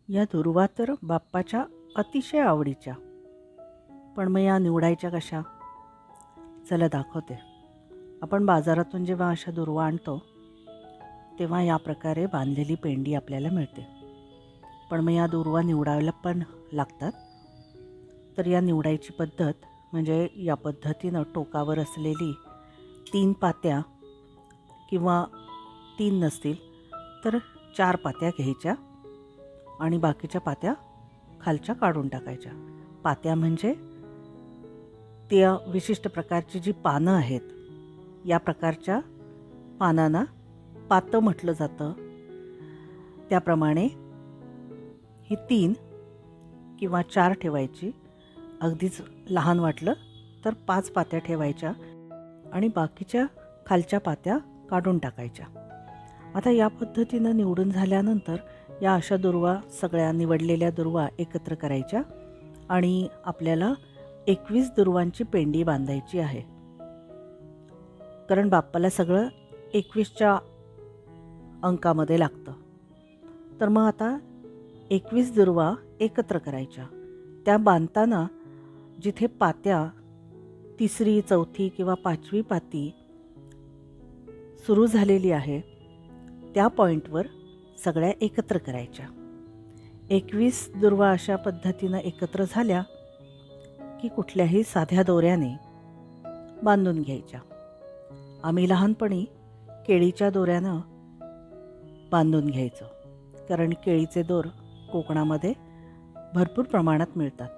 या दुर्वा तर बाप्पाच्या अतिशय आवडीच्या. पण मग या निवडायच्या कशा? चला दाखवते. आपण बाजारातून जेव्हा अशा दुर्वा आणतो तेव्हा या प्रकारे बांधलेली पेंडी आपल्याला मिळते. पण मग या दुर्वा निवडायला पण लागतात. तर या निवडायची पद्धत म्हणजे या पद्धतीनं टोकावर असलेली 3 पात्या किंवा 3 नसतील तर 4 पात्या घ्यायच्या आणि बाकीच्या पात्या खालच्या काढून टाकायच्या. पात्या म्हणजे त्या विशिष्ट प्रकारची जी पानं आहेत, या प्रकारच्या पानांना पातं म्हटलं जातं. त्याप्रमाणे ही 3 किंवा 4 ठेवायची. अगदीच लहान वाटलं तर 5 पात्या ठेवायच्या आणि बाकीच्या खालच्या पात्या काढून टाकायच्या. आता या पद्धतीनं निवडून झाल्यानंतर या अशा दुर्वा सगळ्या निवडलेल्या दुर्वा एकत्र करायच्या आणि आपल्याला 21 दुर्वांची पेंडी बांधायची आहे. कारण बाप्पाला सगळं 21च्या अंकामध्ये लागतं. तर मग आता 21 दुर्वा एकत्र करायच्या. त्या बांधताना जिथे पात्या 3री, 4थी किंवा 5वी पाती सुरू झालेली आहे त्या पॉईंटवर सगळ्या एकत्र करायच्या. 21 दुर्वा अशा पद्धतीनं एकत्र झाल्या की कुठल्याही साध्या दोऱ्याने बांधून घ्यायच्या. आम्ही लहानपणी केळीच्या दोऱ्यानं बांधून घ्यायचो. कारण केळीचे दोर कोकणामध्ये भरपूर प्रमाणात मिळतात,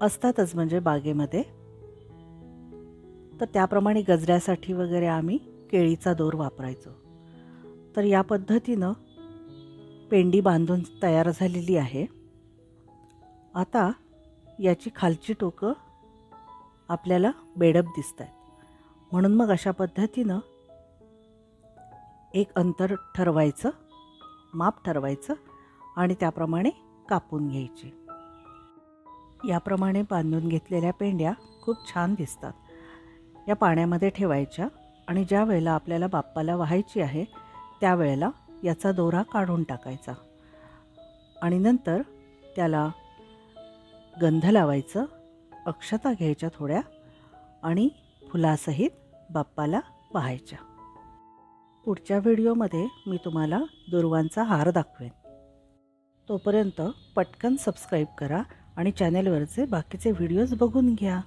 असतातच म्हणजे बागेमध्ये. तर त्याप्रमाणे गजऱ्यासाठी वगैरे आम्ही केळीचा दोर वापरायचो. तर या पद्धतीनं पेंडी बांधून तयार झालेली आहे. आता याची खालची टोकं आपल्याला बेडप दिसत आहेत. म्हणून मग अशा पद्धतीनं एक अंतर ठरवायचं, माप ठरवायचं आणि त्याप्रमाणे कापून घ्यायची. याप्रमाणे बांधून घेतलेल्या पेंड्या खूप छान दिसतात. या पाण्यामध्ये ठेवायच्या आणि ज्या वेळेला आपल्याला बाप्पाला वाहायची आहे त्यावेळेला याचा दोरा काढून टाकायचा आणि नंतर त्याला गंध लावायचं, अक्षता घ्यायच्या थोड्या आणि फुलासहित बाप्पाला वाहायच्या. पुढच्या व्हिडिओमध्ये मी तुम्हाला दुर्वांचा हार दाखवेन. तोपर्यंत पटकन सबस्क्राईब करा आणि चॅनेलवरचे बाकीचे व्हिडिओज बघून घ्या.